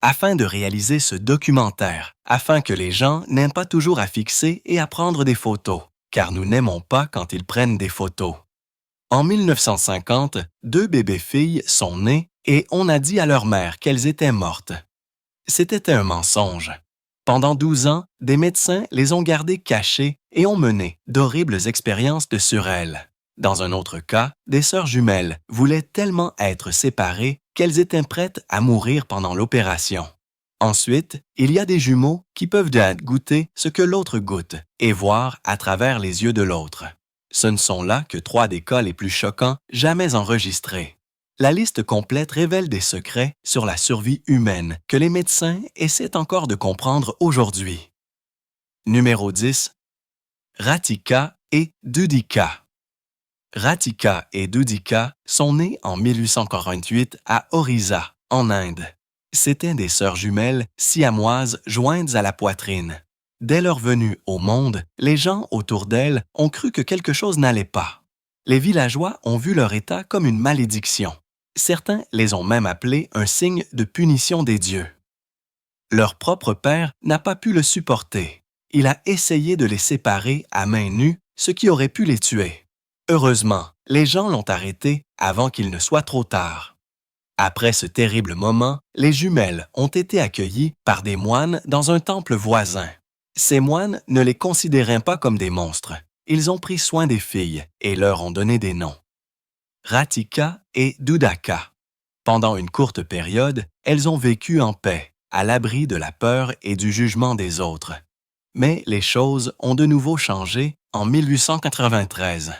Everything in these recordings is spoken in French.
afin de réaliser ce documentaire, afin que les gens n'aient pas toujours à fixer et à prendre des photos, car nous n'aimons pas quand ils prennent des photos. En 1950, 2 bébés-filles sont nées et on a dit à leur mère qu'elles étaient mortes. C'était un mensonge. Pendant 12 ans, des médecins les ont gardées cachées et ont mené d'horribles expériences sur elles. Dans un autre cas, des sœurs jumelles voulaient tellement être séparées qu'elles étaient prêtes à mourir pendant l'opération. Ensuite, il y a des jumeaux qui peuvent goûter ce que l'autre goûte et voir à travers les yeux de l'autre. Ce ne sont là que 3 des cas les plus choquants jamais enregistrés. La liste complète révèle des secrets sur la survie humaine que les médecins essaient encore de comprendre aujourd'hui. Numéro 10. Ratika et Dudika. Ratika et Dudika sont nés en 1848 à Orissa, en Inde. C'étaient des sœurs jumelles siamoises jointes à la poitrine. Dès leur venue au monde, les gens autour d'elles ont cru que quelque chose n'allait pas. Les villageois ont vu leur état comme une malédiction. Certains les ont même appelés un signe de punition des dieux. Leur propre père n'a pas pu le supporter. Il a essayé de les séparer à main nue, ce qui aurait pu les tuer. Heureusement, les gens l'ont arrêté avant qu'il ne soit trop tard. Après ce terrible moment, les jumelles ont été accueillies par des moines dans un temple voisin. Ces moines ne les considéraient pas comme des monstres. Ils ont pris soin des filles et leur ont donné des noms. Ratika et Dudaka. Pendant une courte période, elles ont vécu en paix, à l'abri de la peur et du jugement des autres. Mais les choses ont de nouveau changé en 1893.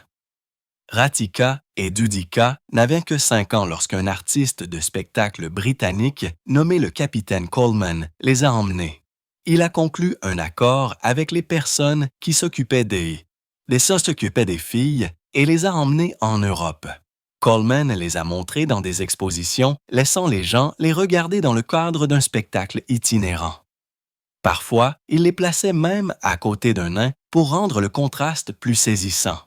Ratika et Dudika n'avaient que 5 ans lorsqu'un artiste de spectacle britannique nommé le capitaine Coleman les a emmenés. Il a conclu un accord avec les personnes qui s'occupaient des filles et les a emmenés en Europe. Coleman les a montrés dans des expositions, laissant les gens les regarder dans le cadre d'un spectacle itinérant. Parfois, il les plaçait même à côté d'un nain pour rendre le contraste plus saisissant.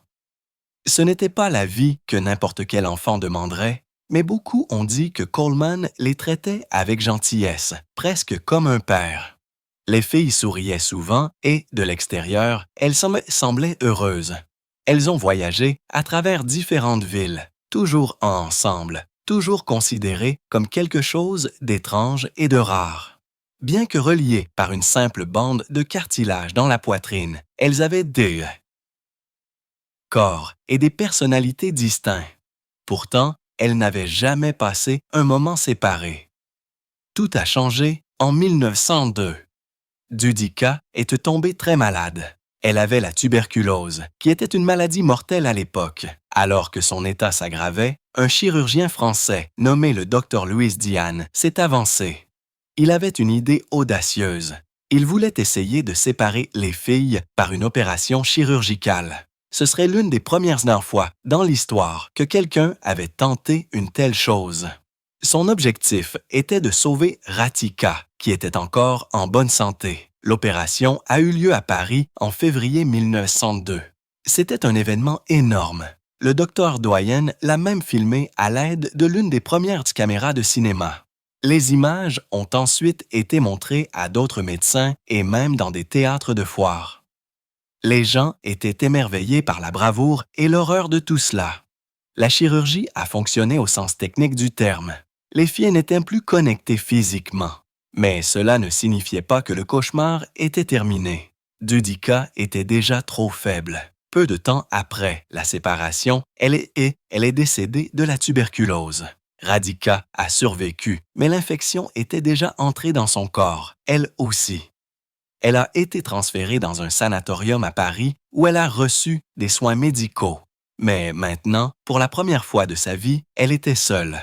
Ce n'était pas la vie que n'importe quel enfant demanderait, mais beaucoup ont dit que Coleman les traitait avec gentillesse, presque comme un père. Les filles souriaient souvent et, de l'extérieur, elles semblaient heureuses. Elles ont voyagé à travers différentes villes, toujours ensemble, toujours considérées comme quelque chose d'étrange et de rare. Bien que reliées par une simple bande de cartilage dans la poitrine, elles avaient des corps et des personnalités distincts. Pourtant, elles n'avaient jamais passé un moment séparé. Tout a changé en 1902. Dudika est tombée très malade. Elle avait la tuberculose, qui était une maladie mortelle à l'époque. Alors que son état s'aggravait, un chirurgien français nommé le Dr Louis Diane s'est avancé. Il avait une idée audacieuse. Il voulait essayer de séparer les filles par une opération chirurgicale. Ce serait l'une des premières fois dans l'histoire que quelqu'un avait tenté une telle chose. Son objectif était de sauver Ratika, qui était encore en bonne santé. L'opération a eu lieu à Paris en février 1902. C'était un événement énorme. Le docteur Doyen l'a même filmé à l'aide de l'une des premières caméras de cinéma. Les images ont ensuite été montrées à d'autres médecins et même dans des théâtres de foire. Les gens étaient émerveillés par la bravoure et l'horreur de tout cela. La chirurgie a fonctionné au sens technique du terme. Les filles n'étaient plus connectées physiquement. Mais cela ne signifiait pas que le cauchemar était terminé. Dudika était déjà trop faible. Peu de temps après la séparation, elle est décédée de la tuberculose. Radhika a survécu, mais l'infection était déjà entrée dans son corps, elle aussi. Elle a été transférée dans un sanatorium à Paris où elle a reçu des soins médicaux. Mais maintenant, pour la première fois de sa vie, elle était seule.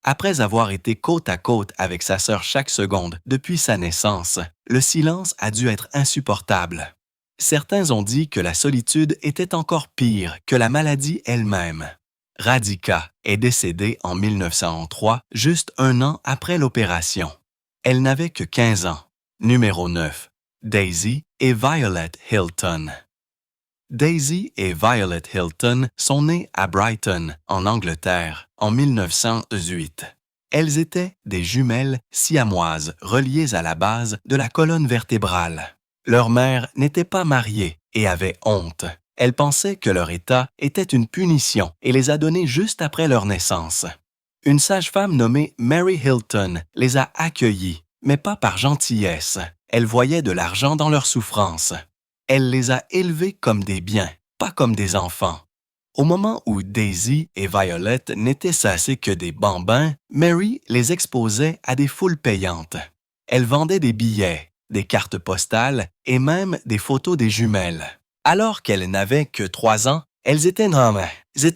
Après avoir été côte à côte avec sa sœur chaque seconde depuis sa naissance, le silence a dû être insupportable. Certains ont dit que la solitude était encore pire que la maladie elle-même. Radhika est décédée en 1903, juste 1 an après l'opération. Elle n'avait que 15 ans. Numéro 9. Daisy et Violet Hilton. Daisy et Violet Hilton sont nées à Brighton, en Angleterre, en 1908. Elles étaient des jumelles siamoises reliées à la base de la colonne vertébrale. Leur mère n'était pas mariée et avait honte. Elle pensait que leur état était une punition et les a données juste après leur naissance. Une sage-femme nommée Mary Hilton les a accueillies, mais pas par gentillesse. Elle voyait de l'argent dans leur souffrance. Elle les a élevés comme des biens, pas comme des enfants. Au moment où Daisy et Violet n'étaient censées que des bambins, Mary les exposait à des foules payantes. Elle vendait des billets, des cartes postales et même des photos des jumelles. Alors qu'elles n'avaient que 3 ans, elles étaient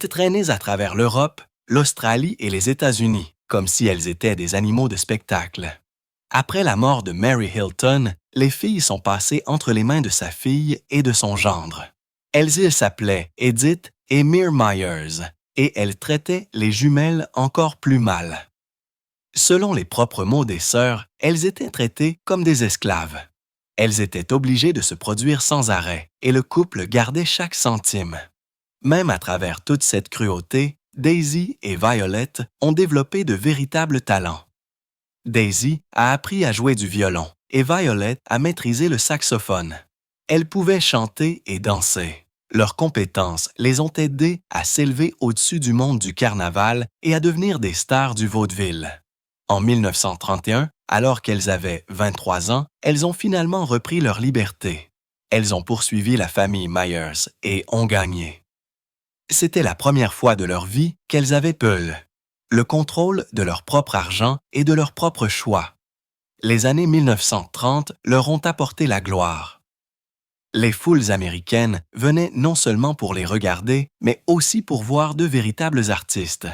traînées à travers l'Europe, l'Australie et les États-Unis, comme si elles étaient des animaux de spectacle. Après la mort de Mary Hilton, les filles sont passées entre les mains de sa fille et de son gendre. Elles s'appelaient Edith et Mir Myers, et elles traitaient les jumelles encore plus mal. Selon les propres mots des sœurs, elles étaient traitées comme des esclaves. Elles étaient obligées de se produire sans arrêt, et le couple gardait chaque centime. Même à travers toute cette cruauté, Daisy et Violet ont développé de véritables talents. Daisy a appris à jouer du violon et Violet a maîtrisé le saxophone. Elles pouvaient chanter et danser. Leurs compétences les ont aidées à s'élever au-dessus du monde du carnaval et à devenir des stars du vaudeville. En 1931, alors qu'elles avaient 23 ans, elles ont finalement repris leur liberté. Elles ont poursuivi la famille Myers et ont gagné. C'était la première fois de leur vie qu'elles avaient le contrôle de leur propre argent et de leur propre choix. Les années 1930 leur ont apporté la gloire. Les foules américaines venaient non seulement pour les regarder, mais aussi pour voir de véritables artistes.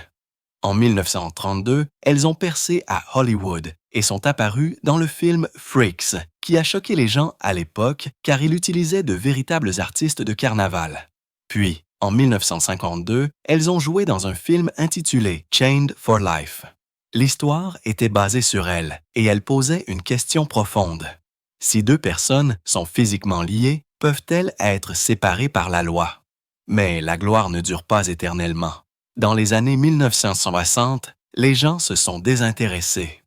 En 1932, elles ont percé à Hollywood et sont apparues dans le film Freaks, qui a choqué les gens à l'époque car il utilisait de véritables artistes de carnaval. Puis, en 1952, elles ont joué dans un film intitulé Chained for Life. L'histoire était basée sur elles et elle posait une question profonde. Si 2 personnes sont physiquement liées, peuvent-elles être séparées par la loi? Mais la gloire ne dure pas éternellement. Dans les années 1960, les gens se sont désintéressés.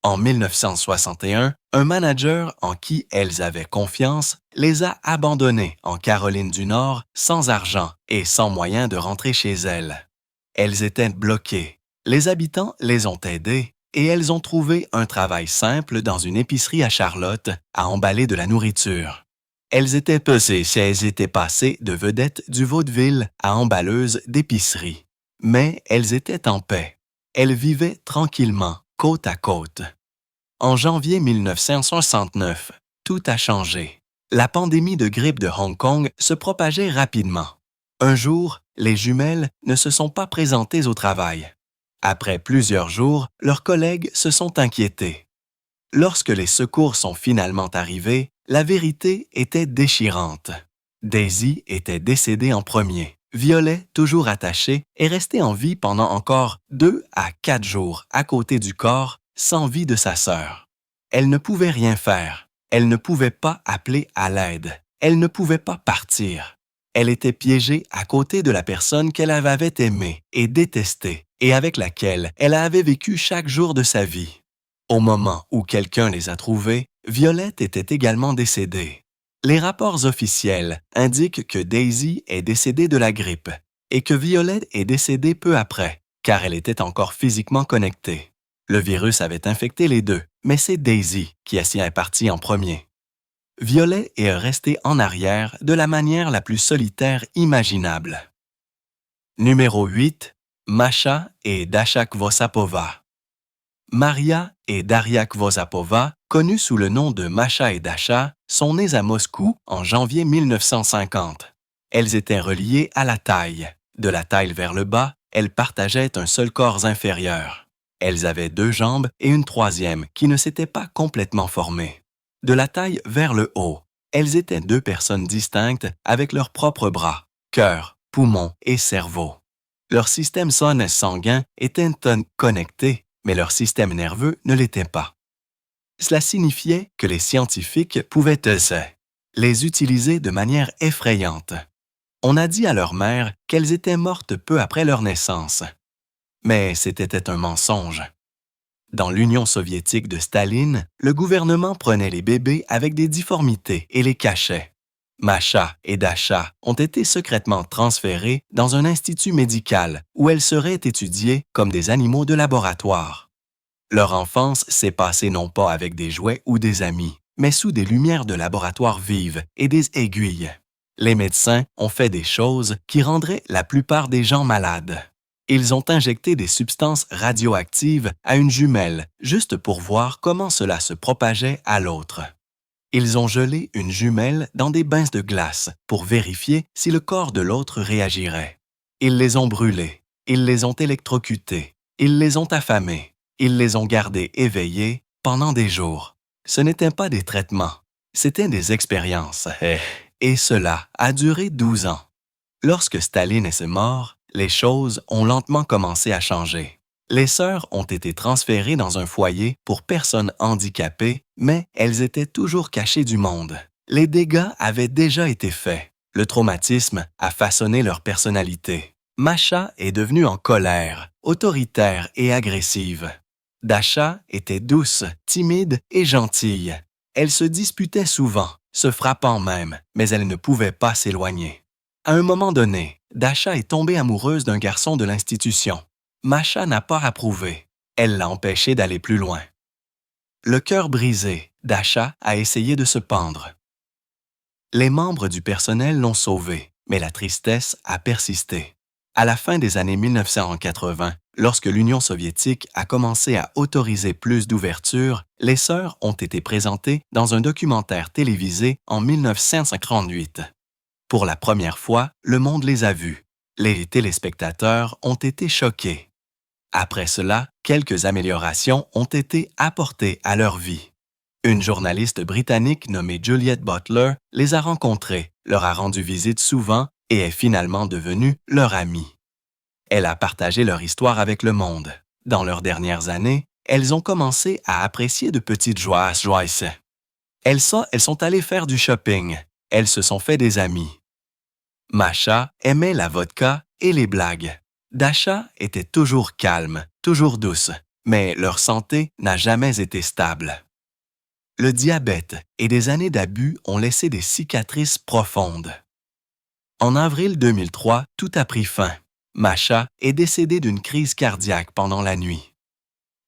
En 1961, un manager en qui elles avaient confiance les a abandonnées en Caroline du Nord sans argent et sans moyen de rentrer chez elles. Elles étaient bloquées. Les habitants les ont aidées et elles ont trouvé un travail simple dans une épicerie à Charlotte à emballer de la nourriture. Elles étaient passées de vedettes du vaudeville à emballeuses d'épicerie. Mais elles étaient en paix. Elles vivaient tranquillement, côte à côte. En janvier 1969, tout a changé. La pandémie de grippe de Hong Kong se propageait rapidement. Un jour, les jumelles ne se sont pas présentées au travail. Après plusieurs jours, leurs collègues se sont inquiétés. Lorsque les secours sont finalement arrivés, la vérité était déchirante. Daisy était décédée en premier. Violet, toujours attachée, est restée en vie pendant encore 2 à 4 jours à côté du corps, sans vie de sa sœur. Elle ne pouvait rien faire. Elle ne pouvait pas appeler à l'aide. Elle ne pouvait pas partir. Elle était piégée à côté de la personne qu'elle avait aimée et détestée et avec laquelle elle avait vécu chaque jour de sa vie. Au moment où quelqu'un les a trouvés, Violette était également décédée. Les rapports officiels indiquent que Daisy est décédée de la grippe et que Violet est décédée peu après, car elle était encore physiquement connectée. Le virus avait infecté les deux, mais c'est Daisy qui s'y est partie en premier. Violet est restée en arrière de la manière la plus solitaire imaginable. Numéro 8. Masha et Dasha Kvosapova. Maria et Daria Kvosapova, connues sous le nom de Masha et Dasha, sont nées à Moscou en janvier 1950. Elles étaient reliées à la taille. De la taille vers le bas, elles partageaient un seul corps inférieur. Elles avaient 2 jambes et une troisième qui ne s'était pas complètement formée. De la taille vers le haut, elles étaient 2 personnes distinctes avec leurs propres bras, cœur, poumons et cerveau. Leur système sanguin était connecté, mais leur système nerveux ne l'était pas. Cela signifiait que les scientifiques pouvaient les utiliser de manière effrayante. On a dit à leur mère qu'elles étaient mortes peu après leur naissance. Mais c'était un mensonge. Dans l'Union soviétique de Staline, le gouvernement prenait les bébés avec des difformités et les cachait. Masha et Dasha ont été secrètement transférés dans un institut médical où elles seraient étudiées comme des animaux de laboratoire. Leur enfance s'est passée non pas avec des jouets ou des amis, mais sous des lumières de laboratoire vives et des aiguilles. Les médecins ont fait des choses qui rendraient la plupart des gens malades. Ils ont injecté des substances radioactives à une jumelle juste pour voir comment cela se propageait à l'autre. Ils ont gelé une jumelle dans des bains de glace pour vérifier si le corps de l'autre réagirait. Ils les ont brûlés, ils les ont électrocutés, ils les ont affamés, ils les ont gardés éveillés pendant des jours. Ce n'étaient pas des traitements, c'étaient des expériences. Et cela a duré 12 ans. Lorsque Staline est mort, les choses ont lentement commencé à changer. Les sœurs ont été transférées dans un foyer pour personnes handicapées, mais elles étaient toujours cachées du monde. Les dégâts avaient déjà été faits. Le traumatisme a façonné leur personnalité. Masha est devenue en colère, autoritaire et agressive. Dasha était douce, timide et gentille. Elle se disputait souvent, se frappant même, mais elle ne pouvait pas s'éloigner. À un moment donné, Dasha est tombée amoureuse d'un garçon de l'institution. Masha n'a pas approuvé. Elle l'a empêché d'aller plus loin. Le cœur brisé, Dasha a essayé de se pendre. Les membres du personnel l'ont sauvée, mais la tristesse a persisté. À la fin des années 1980, lorsque l'Union soviétique a commencé à autoriser plus d'ouverture, les sœurs ont été présentées dans un documentaire télévisé en 1958. Pour la première fois, le monde les a vues. Les téléspectateurs ont été choqués. Après cela, quelques améliorations ont été apportées à leur vie. Une journaliste britannique nommée Juliet Butler les a rencontrés, leur a rendu visite souvent et est finalement devenue leur amie. Elle a partagé leur histoire avec le monde. Dans leurs dernières années, elles ont commencé à apprécier de petites joies. Elles sont allées faire du shopping. Elles se sont fait des amis. Masha aimait la vodka et les blagues. Dasha était toujours calme, toujours douce, mais leur santé n'a jamais été stable. Le diabète et des années d'abus ont laissé des cicatrices profondes. En avril 2003, tout a pris fin. Masha est décédée d'une crise cardiaque pendant la nuit.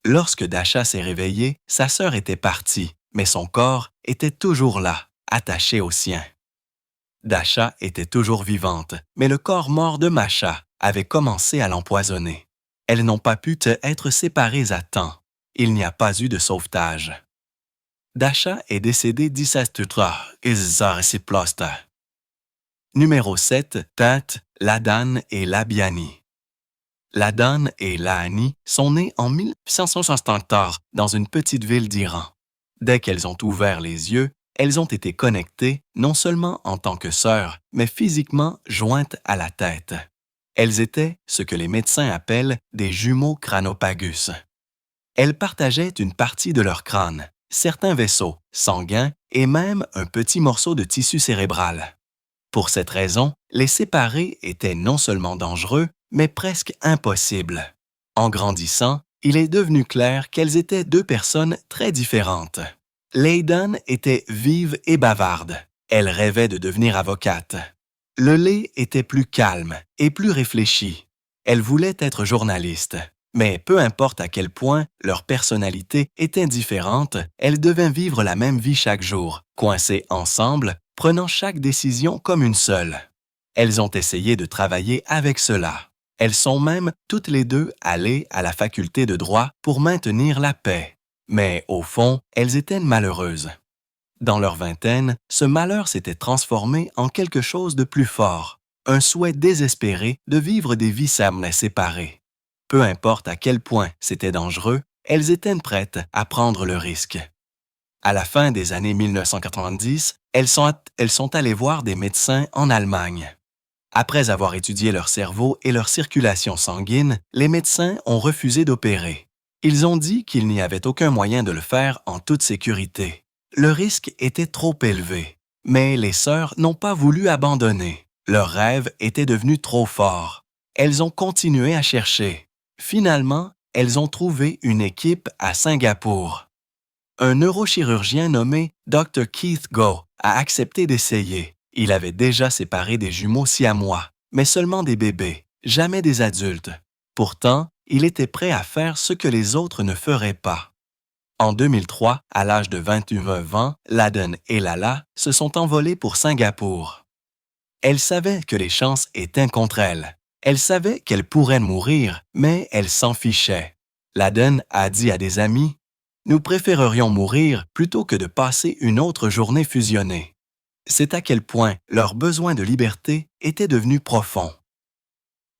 Lorsque Dasha s'est réveillée, sa sœur était partie, mais son corps était toujours là, attaché au sien. Dasha était toujours vivante, mais le corps mort de Masha avait commencé à l'empoisonner. Elles n'ont pas pu être séparées à temps. Il n'y a pas eu de sauvetage. Dasha est décédée 17 heures. Numéro 7, Tate, Ladan et Labiani. Ladan et Lahani sont nées en 1974 dans une petite ville d'Iran. Dès qu'elles ont ouvert les yeux, elles ont été connectées non seulement en tant que sœurs, mais physiquement jointes à la tête. Elles étaient ce que les médecins appellent des jumeaux crânopagus. Elles partageaient une partie de leur crâne, certains vaisseaux, sanguins et même un petit morceau de tissu cérébral. Pour cette raison, les séparer était non seulement dangereux, mais presque impossible. En grandissant, il est devenu clair qu'elles étaient deux personnes très différentes. Ladan était vive et bavarde. Elle rêvait de devenir avocate. Lele était plus calme et plus réfléchie. Elle voulait être journaliste. Mais peu importe à quel point leur personnalité était différente, elles devaient vivre la même vie chaque jour, coincées ensemble, prenant chaque décision comme une seule. Elles ont essayé de travailler avec cela. Elles sont même toutes les deux allées à la faculté de droit pour maintenir la paix. Mais au fond, elles étaient malheureuses. Dans leur vingtaine, ce malheur s'était transformé en quelque chose de plus fort, un souhait désespéré de vivre des vies séparées. Peu importe à quel point c'était dangereux, elles étaient prêtes à prendre le risque. À la fin des années 1990, elles sont allées voir des médecins en Allemagne. Après avoir étudié leur cerveau et leur circulation sanguine, les médecins ont refusé d'opérer. Ils ont dit qu'il n'y avait aucun moyen de le faire en toute sécurité. Le risque était trop élevé, mais les sœurs n'ont pas voulu abandonner. Leur rêve était devenu trop fort. Elles ont continué à chercher. Finalement, elles ont trouvé une équipe à Singapour. Un neurochirurgien nommé Dr. Keith Goh a accepté d'essayer. Il avait déjà séparé des jumeaux siamois, mais seulement des bébés, jamais des adultes. Pourtant, il était prêt à faire ce que les autres ne feraient pas. En 2003, à l'âge de 29 ans, Laden et Lala se sont envolés pour Singapour. Elle savait que les chances étaient contre elle. Elle savait qu'elle pourrait mourir, mais elle s'en fichait. Laden a dit à des amis, « Nous préférerions mourir plutôt que de passer une autre journée fusionnée. » C'est à quel point leur besoin de liberté était devenu profond.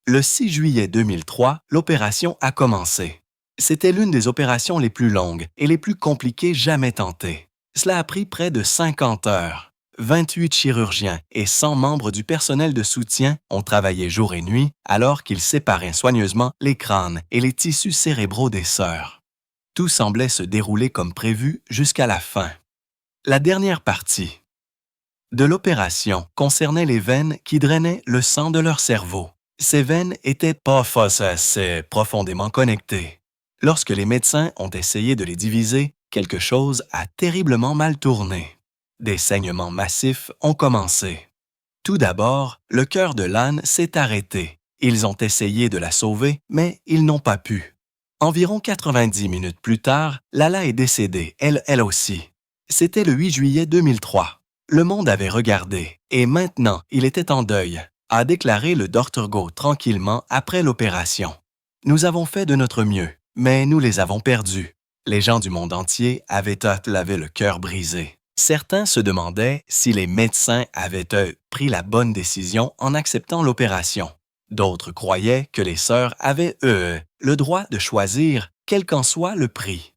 Le 6 juillet 2003, l'opération a commencé. C'était l'une des opérations les plus longues et les plus compliquées jamais tentées. Cela a pris près de 50 heures. 28 chirurgiens et 100 membres du personnel de soutien ont travaillé jour et nuit alors qu'ils séparaient soigneusement les crânes et les tissus cérébraux des sœurs. Tout semblait se dérouler comme prévu jusqu'à la fin. La dernière partie de l'opération concernait les veines qui drainaient le sang de leur cerveau. Ces veines étaient pas assez profondément connectées. Lorsque les médecins ont essayé de les diviser, quelque chose a terriblement mal tourné. Des saignements massifs ont commencé. Tout d'abord, le cœur de l'âne s'est arrêté. Ils ont essayé de la sauver, mais ils n'ont pas pu. Environ 90 minutes plus tard, Lala est décédée, elle aussi. C'était le 8 juillet 2003. Le monde avait regardé, et maintenant il était en deuil, a déclaré le Dr. Goh tranquillement après l'opération. Nous avons fait de notre mieux, mais nous les avons perdus. Les gens du monde entier avaient le cœur brisé. Certains se demandaient si les médecins avaient pris la bonne décision en acceptant l'opération. D'autres croyaient que les sœurs avaient, le droit de choisir, quel qu'en soit le prix.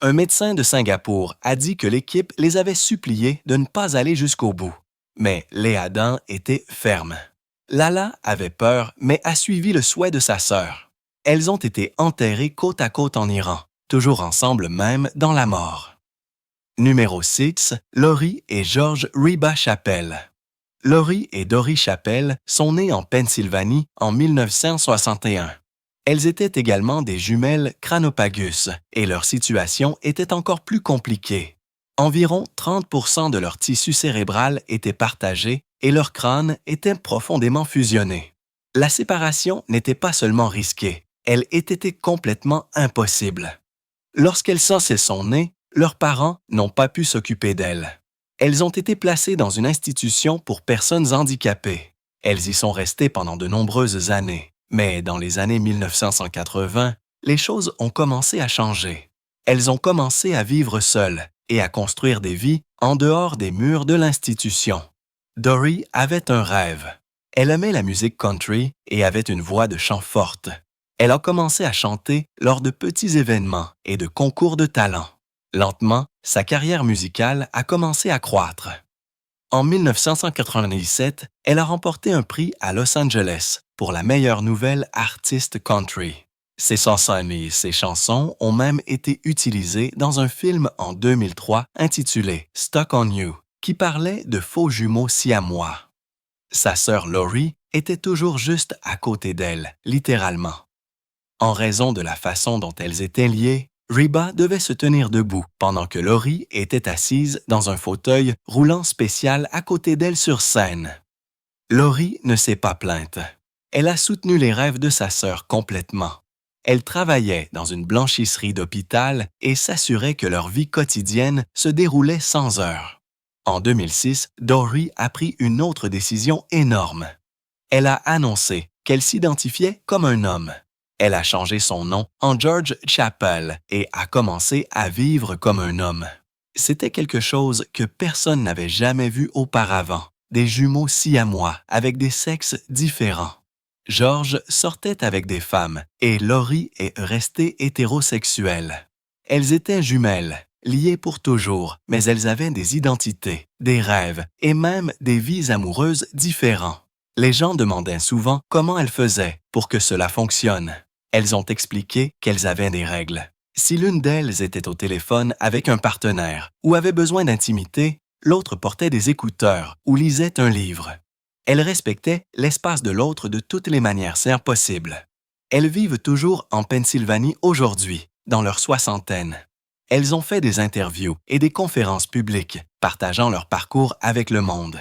Un médecin de Singapour a dit que l'équipe les avait suppliés de ne pas aller jusqu'au bout. Mais les Adam étaient fermes. Lala avait peur, mais a suivi le souhait de sa sœur. Elles ont été enterrées côte à côte en Iran, toujours ensemble même dans la mort. Numéro 6, Lori et George Reba Chappell. Lori et Dory Chappell sont nées en Pennsylvanie en 1961. Elles étaient également des jumelles Cranopagus et leur situation était encore plus compliquée. Environ 30% de leur tissu cérébral était partagé et leur crâne était profondément fusionné. La séparation n'était pas seulement risquée, elle était complètement impossible. Lorsqu'elles sont nées, leurs parents n'ont pas pu s'occuper d'elles. Elles ont été placées dans une institution pour personnes handicapées. Elles y sont restées pendant de nombreuses années. Mais dans les années 1980, les choses ont commencé à changer. Elles ont commencé à vivre seules et à construire des vies en dehors des murs de l'institution. Dory avait un rêve. Elle aimait la musique country et avait une voix de chant forte. Elle a commencé à chanter lors de petits événements et de concours de talent. Lentement, sa carrière musicale a commencé à croître. En 1997, elle a remporté un prix à Los Angeles pour la meilleure nouvelle artiste country. Ses chansons ont même été utilisées dans un film en 2003 intitulé « Stuck on You » qui parlait de faux jumeaux siamois. Sa sœur Lori était toujours juste à côté d'elle, littéralement. En raison de la façon dont elles étaient liées, Reba devait se tenir debout pendant que Lori était assise dans un fauteuil roulant spécial à côté d'elle sur scène. Lori ne s'est pas plainte. Elle a soutenu les rêves de sa sœur complètement. Elle travaillait dans une blanchisserie d'hôpital et s'assurait que leur vie quotidienne se déroulait sans heurts. En 2006, Dory a pris une autre décision énorme. Elle a annoncé qu'elle s'identifiait comme un homme. Elle a changé son nom en George Chappell et a commencé à vivre comme un homme. C'était quelque chose que personne n'avait jamais vu auparavant, des jumeaux siamois avec des sexes différents. George sortait avec des femmes et Lori est restée hétérosexuelle. Elles étaient jumelles, liées pour toujours, mais elles avaient des identités, des rêves et même des vies amoureuses différents. Les gens demandaient souvent comment elles faisaient pour que cela fonctionne. Elles ont expliqué qu'elles avaient des règles. Si l'une d'elles était au téléphone avec un partenaire ou avait besoin d'intimité, l'autre portait des écouteurs ou lisait un livre. Elles respectaient l'espace de l'autre de toutes les manières possibles. Elles vivent toujours en Pennsylvanie aujourd'hui, dans leur soixantaine. Elles ont fait des interviews et des conférences publiques, partageant leur parcours avec le monde.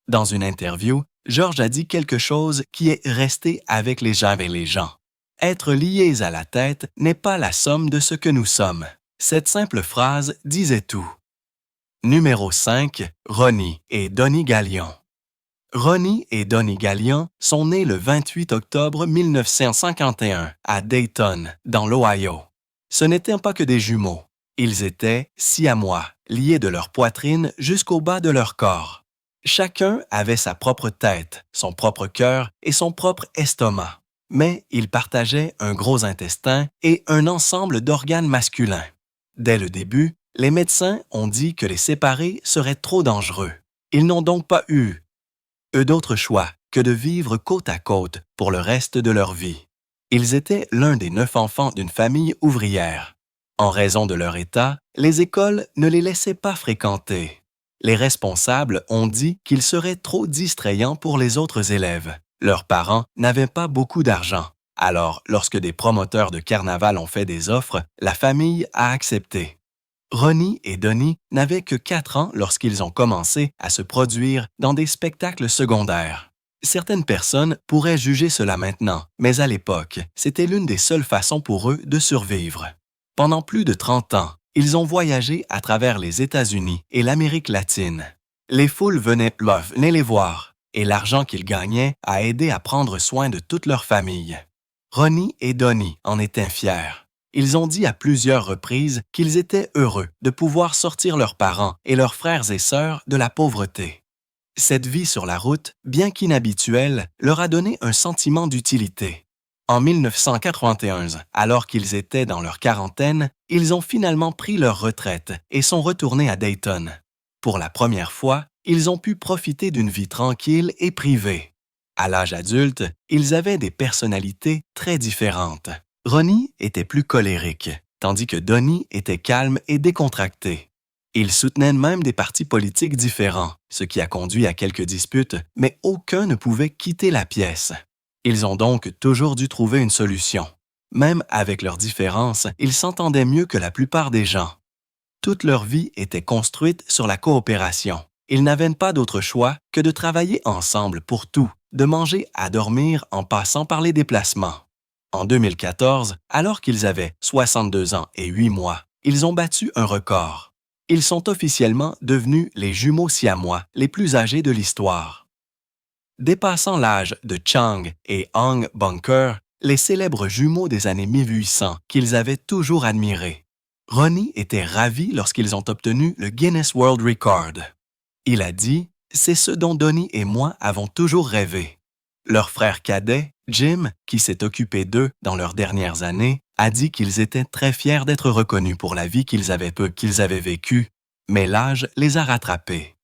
Dans une interview, George a dit quelque chose qui est resté avec les gens et les gens. Être liés à la tête n'est pas la somme de ce que nous sommes. Cette simple phrase disait tout. Numéro 5, Ronnie et Donnie Galion. Ronnie et Donnie Galion sont nés le 28 octobre 1951 à Dayton, dans l'Ohio. Ce n'étaient pas que des jumeaux. Ils étaient siamois, liés de leur poitrine jusqu'au bas de leur corps. Chacun avait sa propre tête, son propre cœur et son propre estomac. Mais ils partageaient un gros intestin et un ensemble d'organes masculins. Dès le début, les médecins ont dit que les séparer serait trop dangereux. Ils n'ont donc pas eu d'autre choix que de vivre côte à côte pour le reste de leur vie. Ils étaient l'un des 9 enfants d'une famille ouvrière. En raison de leur état, les écoles ne les laissaient pas fréquenter. Les responsables ont dit qu'ils seraient trop distrayants pour les autres élèves. Leurs parents n'avaient pas beaucoup d'argent. Alors, lorsque des promoteurs de carnaval ont fait des offres, la famille a accepté. Ronnie et Donnie n'avaient que 4 ans lorsqu'ils ont commencé à se produire dans des spectacles secondaires. Certaines personnes pourraient juger cela maintenant, mais à l'époque, c'était l'une des seules façons pour eux de survivre. Pendant plus de 30 ans, ils ont voyagé à travers les États-Unis et l'Amérique latine. Les foules venaient les voir, et l'argent qu'ils gagnaient a aidé à prendre soin de toute leur famille. Ronnie et Donnie en étaient fiers. Ils ont dit à plusieurs reprises qu'ils étaient heureux de pouvoir sortir leurs parents et leurs frères et sœurs de la pauvreté. Cette vie sur la route, bien qu'inhabituelle, leur a donné un sentiment d'utilité. En 1991, alors qu'ils étaient dans leur quarantaine, ils ont finalement pris leur retraite et sont retournés à Dayton. Pour la première fois, ils ont pu profiter d'une vie tranquille et privée. À l'âge adulte, ils avaient des personnalités très différentes. Ronnie était plus colérique, tandis que Donnie était calme et décontracté. Ils soutenaient même des partis politiques différents, ce qui a conduit à quelques disputes, mais aucun ne pouvait quitter la pièce. Ils ont donc toujours dû trouver une solution. Même avec leurs différences, ils s'entendaient mieux que la plupart des gens. Toute leur vie était construite sur la coopération. Ils n'avaient pas d'autre choix que de travailler ensemble pour tout, de manger à dormir en passant par les déplacements. En 2014, alors qu'ils avaient 62 ans et 8 mois, ils ont battu un record. Ils sont officiellement devenus les jumeaux siamois les plus âgés de l'histoire. Dépassant l'âge de Chang et Hong Bunker, les célèbres jumeaux des années 1800 qu'ils avaient toujours admirés. Ronnie était ravi lorsqu'ils ont obtenu le Guinness World Record. Il a dit « C'est ce dont Donnie et moi avons toujours rêvé ». Leur frère cadet, Jim, qui s'est occupé d'eux dans leurs dernières années, a dit qu'ils étaient très fiers d'être reconnus pour la vie qu'ils avaient vécue, mais l'âge les a rattrapés.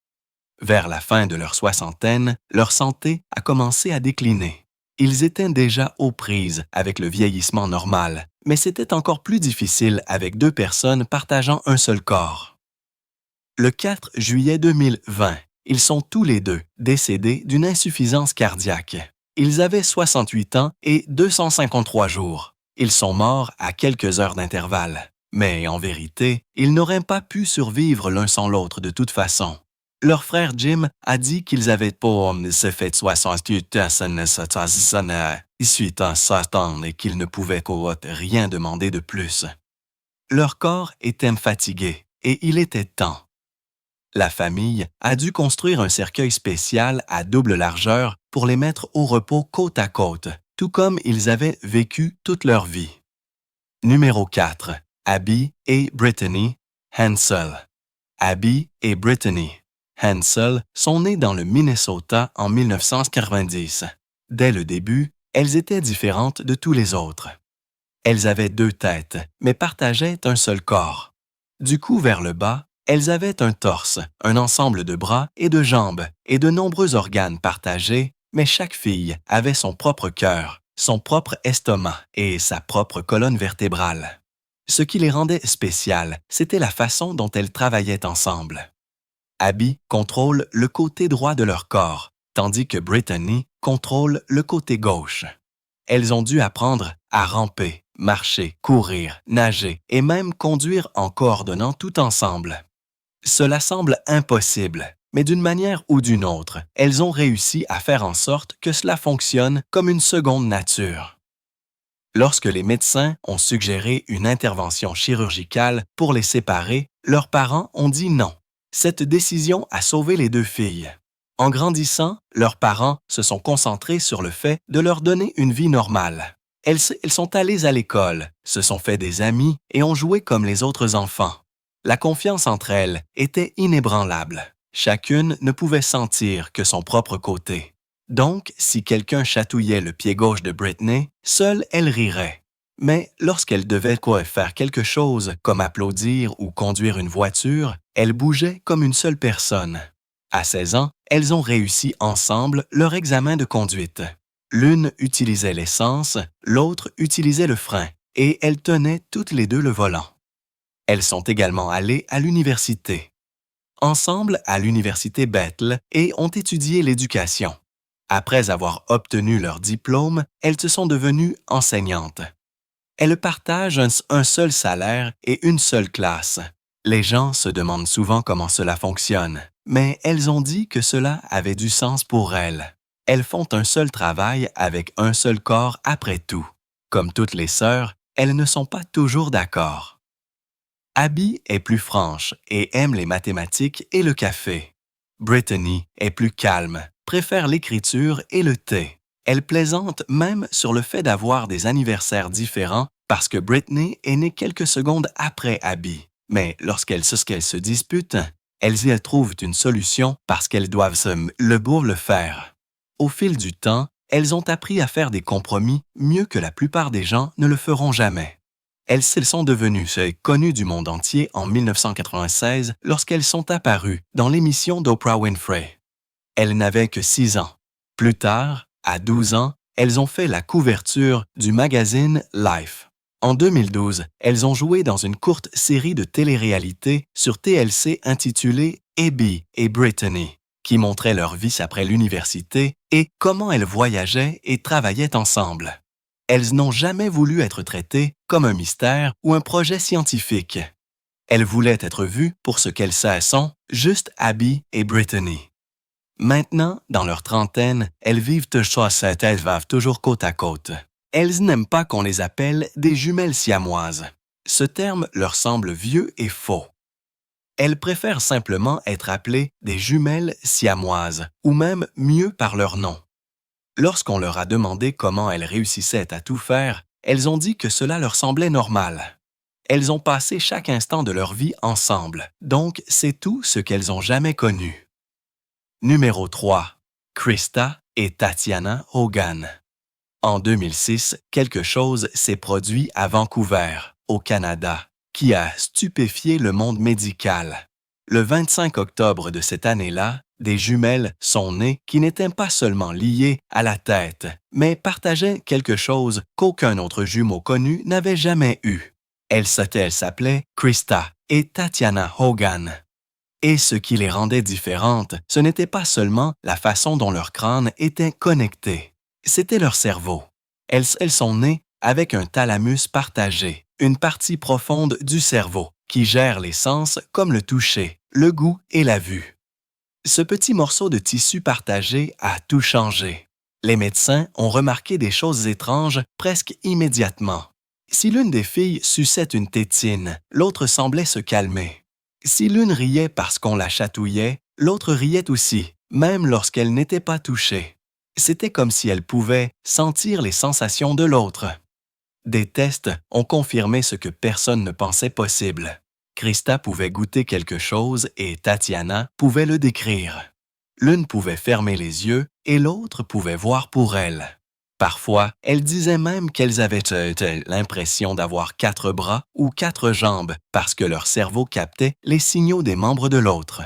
Vers la fin de leur soixantaine, leur santé a commencé à décliner. Ils étaient déjà aux prises avec le vieillissement normal, mais c'était encore plus difficile avec 2 personnes partageant un seul corps. Le 4 juillet 2020, ils sont tous les 2 décédés d'une insuffisance cardiaque. Ils avaient 68 ans et 253 jours. Ils sont morts à quelques heures d'intervalle. Mais en vérité, ils n'auraient pas pu survivre l'un sans l'autre de toute façon. Leur frère Jim a dit qu'ils avaient fait 68 ans et qu'ils ne pouvaient rien demander de plus. Leur corps était fatigué et il était temps. La famille a dû construire un cercueil spécial à double largeur pour les mettre au repos côte à côte, tout comme ils avaient vécu toute leur vie. Numéro 4. Abby et Brittany Hansel. Abby et Brittany Hansel sont nées dans le Minnesota en 1990. Dès le début, elles étaient différentes de tous les autres. Elles avaient 2 têtes, mais partageaient un seul corps. Du cou vers le bas, elles avaient un torse, un ensemble de bras et de jambes et de nombreux organes partagés, mais chaque fille avait son propre cœur, son propre estomac et sa propre colonne vertébrale. Ce qui les rendait spéciales, c'était la façon dont elles travaillaient ensemble. Abby contrôle le côté droit de leur corps, tandis que Brittany contrôle le côté gauche. elles ont dû apprendre à ramper, marcher, courir, nager et même conduire en coordonnant tout ensemble. Cela semble impossible, mais d'une manière ou d'une autre, elles ont réussi à faire en sorte que cela fonctionne comme une seconde nature. Lorsque les médecins ont suggéré une intervention chirurgicale pour les séparer, leurs parents ont dit non. Cette décision a sauvé les deux filles. En grandissant, leurs parents se sont concentrés sur le fait de leur donner une vie normale. Elles sont allées à l'école, se sont fait des amis et ont joué comme les autres enfants. La confiance entre elles était inébranlable. Chacune ne pouvait sentir que son propre côté. Donc, si quelqu'un chatouillait le pied gauche de Britney, seule elle rirait. Mais lorsqu'elle devait faire quelque chose, comme applaudir ou conduire une voiture, elle bougeait comme une seule personne. À 16 ans, elles ont réussi ensemble leur examen de conduite. L'une utilisait l'essence, l'autre utilisait le frein, et elles tenaient toutes les deux le volant. Elles sont également allées à l'université. Ensemble à l'université Bethel et ont étudié l'éducation. Après avoir obtenu leur diplôme, elles se sont devenues enseignantes. Elles partagent un seul salaire et une seule classe. Les gens se demandent souvent comment cela fonctionne, mais elles ont dit que cela avait du sens pour elles. Elles font un seul travail avec un seul corps après tout. Comme toutes les sœurs, elles ne sont pas toujours d'accord. Abby est plus franche et aime les mathématiques et le café. Brittany est plus calme, préfère l'écriture et le thé. Elle plaisante même sur le fait d'avoir des anniversaires différents parce que Britney est née quelques secondes après Abby. Mais lorsqu'elles se disputent, elles y trouvent une solution parce qu'elles doivent le faire. Au fil du temps, elles ont appris à faire des compromis mieux que la plupart des gens ne le feront jamais. Elles sont devenues connues du monde entier en 1996 lorsqu'elles sont apparues dans l'émission d'Oprah Winfrey. Elles n'avaient que 6 ans. Plus tard, à 12 ans, elles ont fait la couverture du magazine Life. En 2012, elles ont joué dans une courte série de télé-réalité sur TLC intitulée Abby et Brittany, qui montrait leur vie après l'université et comment elles voyageaient et travaillaient ensemble. Elles n'ont jamais voulu être traitées comme un mystère ou un projet scientifique. Elles voulaient être vues pour ce qu'elles sont, juste Abby et Brittany. Maintenant, dans leur trentaine, elles vivent toujours côte à côte. Elles n'aiment pas qu'on les appelle des jumelles siamoises. Ce terme leur semble vieux et faux. Elles préfèrent simplement être appelées des jumelles siamoises, ou même mieux par leur nom. Lorsqu'on leur a demandé comment elles réussissaient à tout faire, elles ont dit que cela leur semblait normal. Elles ont passé chaque instant de leur vie ensemble, donc c'est tout ce qu'elles ont jamais connu. Numéro 3. Krista et Tatiana Hogan. En 2006, quelque chose s'est produit à Vancouver, au Canada, qui a stupéfié le monde médical. Le 25 octobre de cette année-là, des jumelles sont nées qui n'étaient pas seulement liées à la tête, mais partageaient quelque chose qu'aucun autre jumeau connu n'avait jamais eu. Elles s'appelaient Krista et Tatiana Hogan. Et ce qui les rendait différentes, ce n'était pas seulement la façon dont leurs crânes étaient connectés, c'était leur cerveau. Elles sont nées avec un thalamus partagé, une partie profonde du cerveau qui gère les sens comme le toucher, le goût et la vue. Ce petit morceau de tissu partagé a tout changé. Les médecins ont remarqué des choses étranges presque immédiatement. Si l'une des filles suçait une tétine, l'autre semblait se calmer. Si l'une riait parce qu'on la chatouillait, l'autre riait aussi, même lorsqu'elle n'était pas touchée. C'était comme si elle pouvait sentir les sensations de l'autre. Des tests ont confirmé ce que personne ne pensait possible. Krista pouvait goûter quelque chose et Tatiana pouvait le décrire. L'une pouvait fermer les yeux et l'autre pouvait voir pour elle. Parfois, elles disaient même qu'elles avaient l'impression d'avoir 4 bras ou 4 jambes parce que leur cerveau captait les signaux des membres de l'autre.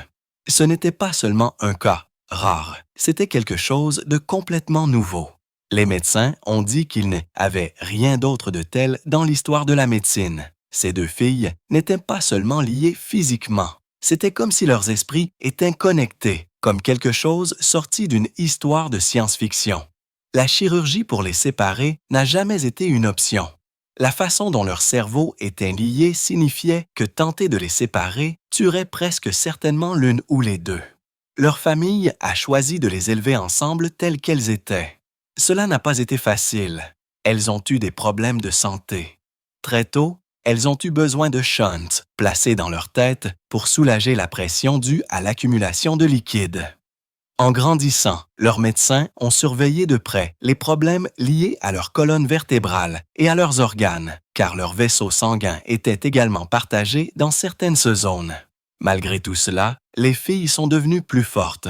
Ce n'était pas seulement un cas rare, c'était quelque chose de complètement nouveau. Les médecins ont dit qu'il n'y avait rien d'autre de tel dans l'histoire de la médecine. Ces deux filles n'étaient pas seulement liées physiquement. C'était comme si leurs esprits étaient connectés, comme quelque chose sorti d'une histoire de science-fiction. La chirurgie pour les séparer n'a jamais été une option. La façon dont leur cerveau était lié signifiait que tenter de les séparer tuerait presque certainement l'une ou les deux. Leur famille a choisi de les élever ensemble telles qu'elles étaient. Cela n'a pas été facile. Elles ont eu des problèmes de santé. Très tôt, elles ont eu besoin de shunts placés dans leur tête pour soulager la pression due à l'accumulation de liquide. En grandissant, leurs médecins ont surveillé de près les problèmes liés à leur colonne vertébrale et à leurs organes, car leurs vaisseaux sanguins étaient également partagés dans certaines zones. Malgré tout cela, les filles sont devenues plus fortes.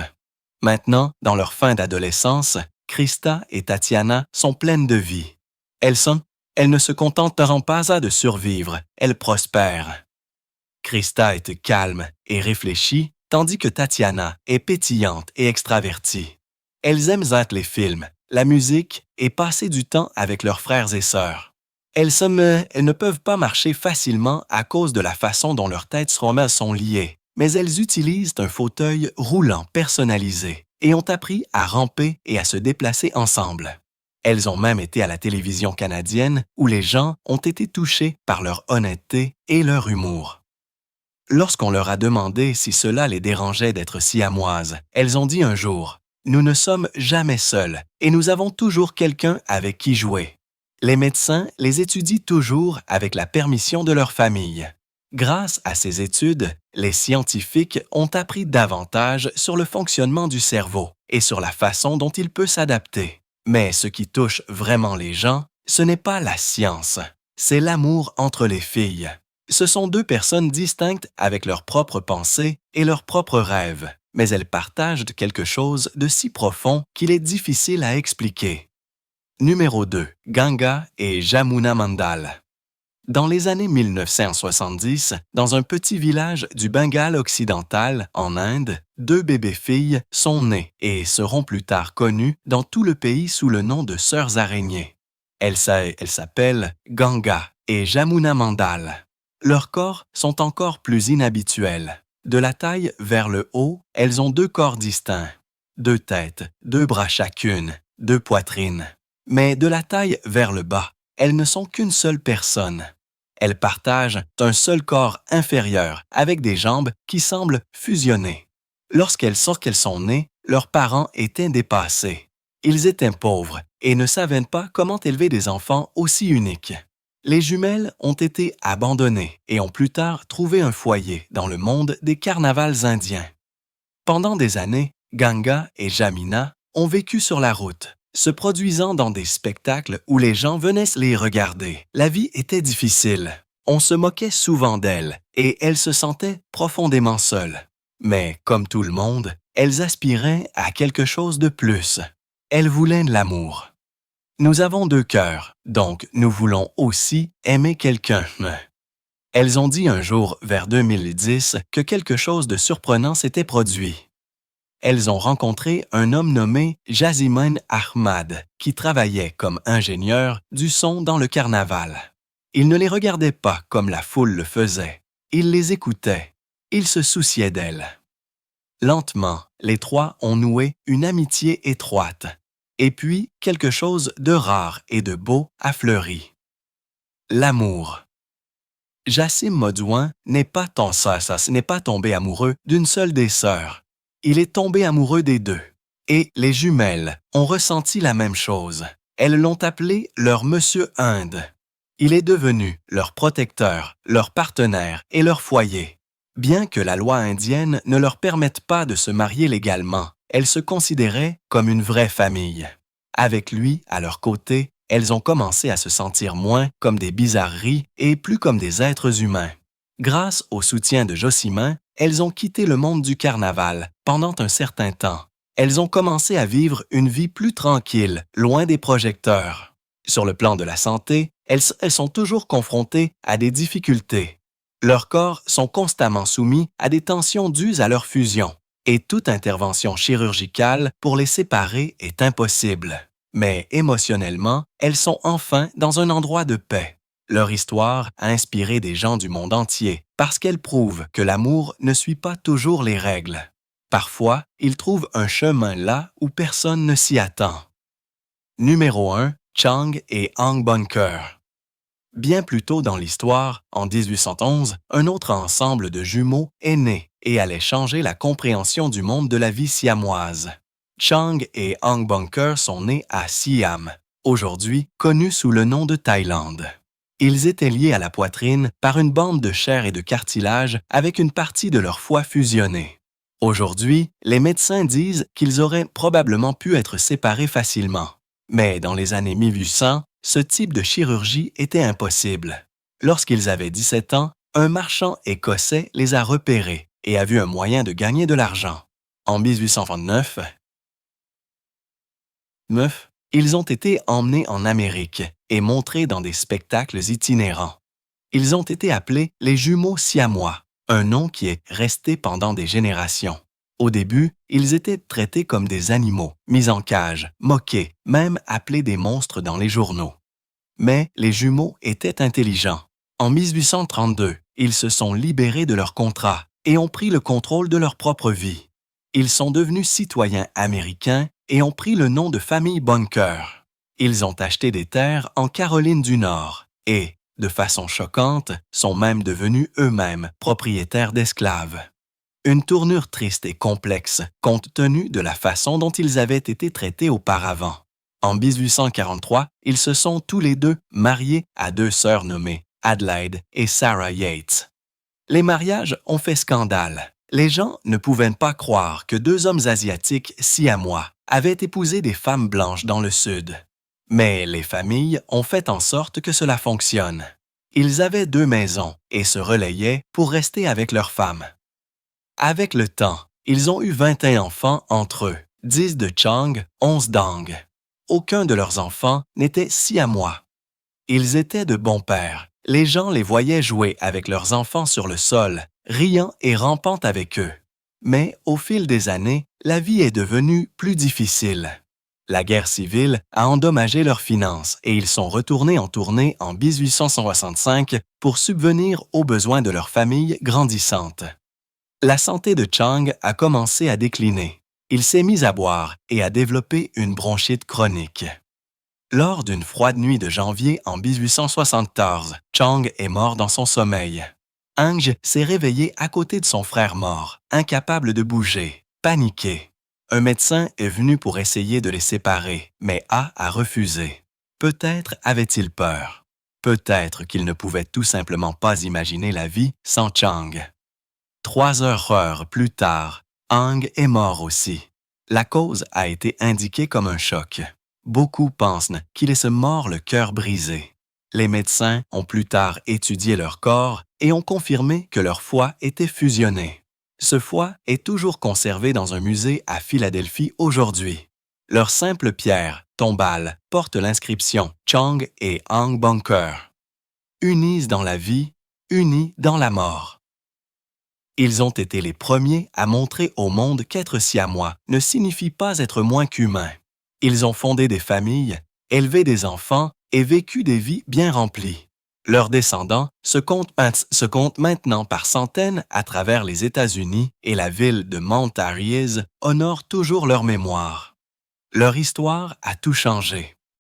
Maintenant, dans leur fin d'adolescence, Krista et Tatiana sont pleines de vie. Elles ne se contenteront pas de survivre, elles prospèrent. Krista est calme et réfléchie, tandis que Tatiana est pétillante et extravertie. Elles aiment les films, la musique et passer du temps avec leurs frères et sœurs. Elles ne peuvent pas marcher facilement à cause de la façon dont leurs têtes sont liées, mais elles utilisent un fauteuil roulant personnalisé et ont appris à ramper et à se déplacer ensemble. Elles ont même été à la télévision canadienne où les gens ont été touchés par leur honnêteté et leur humour. Lorsqu'on leur a demandé si cela les dérangeait d'être siamoises, elles ont dit un jour « Nous ne sommes jamais seules et nous avons toujours quelqu'un avec qui jouer ». Les médecins les étudient toujours avec la permission de leur famille. Grâce à ces études, les scientifiques ont appris davantage sur le fonctionnement du cerveau et sur la façon dont il peut s'adapter. Mais ce qui touche vraiment les gens, ce n'est pas la science, c'est l'amour entre les filles. Ce sont deux personnes distinctes avec leurs propres pensées et leurs propres rêves, mais elles partagent quelque chose de si profond qu'il est difficile à expliquer. Numéro 2. Ganga et Jamuna Mandal. Dans les années 1970, dans un petit village du Bengale occidental, en Inde, deux bébés-filles sont nées et seront plus tard connues dans tout le pays sous le nom de sœurs araignées. Elles s'appellent Ganga et Jamuna Mandal. Leurs corps sont encore plus inhabituels. De la taille vers le haut, elles ont deux corps distincts. 2 têtes, 2 bras chacune, 2 poitrines. Mais de la taille vers le bas, elles ne sont qu'une seule personne. Elles partagent un seul corps inférieur avec des jambes qui semblent fusionner. Lorsqu'elles sont nées, leurs parents étaient dépassés. Ils étaient pauvres et ne savaient pas comment élever des enfants aussi uniques. Les jumelles ont été abandonnées et ont plus tard trouvé un foyer dans le monde des carnavals indiens. Pendant des années, Ganga et Jamina ont vécu sur la route, se produisant dans des spectacles où les gens venaient les regarder. La vie était difficile. On se moquait souvent d'elles et elles se sentaient profondément seules. Mais, comme tout le monde, elles aspiraient à quelque chose de plus. Elles voulaient de l'amour. Nous avons 2 cœurs, donc nous voulons aussi aimer quelqu'un. Elles ont dit un jour, vers 2010, que quelque chose de surprenant s'était produit. Elles ont rencontré un homme nommé Jaziman Ahmad, qui travaillait comme ingénieur du son dans le carnaval. Il ne les regardait pas comme la foule le faisait. Il les écoutait. Il se souciait d'elles. Lentement, les 3 ont noué une amitié étroite. Et puis, quelque chose de rare et de beau a fleuri. L'amour. Jassim Modouin n'est pas tombé amoureux d'une seule des sœurs. Il est tombé amoureux des 2. Et les jumelles ont ressenti la même chose. Elles l'ont appelé leur Monsieur Inde. Il est devenu leur protecteur, leur partenaire et leur foyer. Bien que la loi indienne ne leur permette pas de se marier légalement, elles se considéraient comme une vraie famille. Avec lui, à leur côté, elles ont commencé à se sentir moins comme des bizarreries et plus comme des êtres humains. Grâce au soutien de Josimin, elles ont quitté le monde du carnaval pendant un certain temps. Elles ont commencé à vivre une vie plus tranquille, loin des projecteurs. Sur le plan de la santé, elles sont toujours confrontées à des difficultés. Leurs corps sont constamment soumis à des tensions dues à leur fusion. Et toute intervention chirurgicale pour les séparer est impossible. Mais émotionnellement, elles sont enfin dans un endroit de paix. Leur histoire a inspiré des gens du monde entier parce qu'elle prouve que l'amour ne suit pas toujours les règles. Parfois, il trouve un chemin là où personne ne s'y attend. Numéro 1. Chang et Ang Bunker. Bien plus tôt dans l'histoire, en 1811, un autre ensemble de jumeaux est né et allait changer la compréhension du monde de la vie siamoise. Chang et Ang Bunker sont nés à Siam, aujourd'hui connu sous le nom de Thaïlande. Ils étaient liés à la poitrine par une bande de chair et de cartilage avec une partie de leur foie fusionnée. Aujourd'hui, les médecins disent qu'ils auraient probablement pu être séparés facilement. Mais dans les années 1800, ce type de chirurgie était impossible. Lorsqu'ils avaient 17 ans, un marchand écossais les a repérés et a vu un moyen de gagner de l'argent. En 1829, ils ont été emmenés en Amérique et montrés dans des spectacles itinérants. Ils ont été appelés les jumeaux siamois, un nom qui est resté pendant des générations. Au début, ils étaient traités comme des animaux, mis en cage, moqués, même appelés des monstres dans les journaux. Mais les jumeaux étaient intelligents. En 1832, ils se sont libérés de leur contrat et ont pris le contrôle de leur propre vie. Ils sont devenus citoyens américains et ont pris le nom de famille Bunker. Ils ont acheté des terres en Caroline du Nord et, de façon choquante, sont même devenus eux-mêmes propriétaires d'esclaves. Une tournure triste et complexe compte tenu de la façon dont ils avaient été traités auparavant. En 1843, ils se sont tous les deux mariés à deux sœurs nommées Adelaide et Sarah Yates. Les mariages ont fait scandale. Les gens ne pouvaient pas croire que deux hommes asiatiques siamois avaient épousé des femmes blanches dans le Sud. Mais les familles ont fait en sorte que cela fonctionne. Ils avaient deux maisons et se relayaient pour rester avec leurs femmes. Avec le temps, ils ont eu 21 enfants entre eux, 10 de Chang, 11 d'Ang. Aucun de leurs enfants n'était siamois. Ils étaient de bons pères. Les gens les voyaient jouer avec leurs enfants sur le sol, riant et rampant avec eux. Mais au fil des années, la vie est devenue plus difficile. La guerre civile a endommagé leurs finances et ils sont retournés en tournée en 1865 pour subvenir aux besoins de leur famille grandissante. La santé de Chang a commencé à décliner. Il s'est mis à boire et a développé une bronchite chronique. Lors d'une froide nuit de janvier en 1874, Chang est mort dans son sommeil. Ang s'est réveillé à côté de son frère mort, incapable de bouger, paniqué. Un médecin est venu pour essayer de les séparer, mais a refusé. Peut-être avait-il peur. Peut-être qu'il ne pouvait tout simplement pas imaginer la vie sans Chang. 3 heures plus tard, Ang est mort aussi. La cause a été indiquée comme un choc. Beaucoup pensent qu'il est mort le cœur brisé. Les médecins ont plus tard étudié leur corps et ont confirmé que leur foie était fusionné. Ce foie est toujours conservé dans un musée à Philadelphie aujourd'hui. Leur simple pierre, tombale, porte l'inscription Chang et Ang Bunker. Unis dans la vie, unis dans la mort. Ils ont été les premiers à montrer au monde qu'être siamois ne signifie pas être moins qu'humain. Ils ont fondé des familles, élevé des enfants et vécu des vies bien remplies. Leurs descendants se comptent maintenant par centaines à travers les États-Unis et la ville de Mount Airy honore toujours leur mémoire. Leur histoire a tout changé.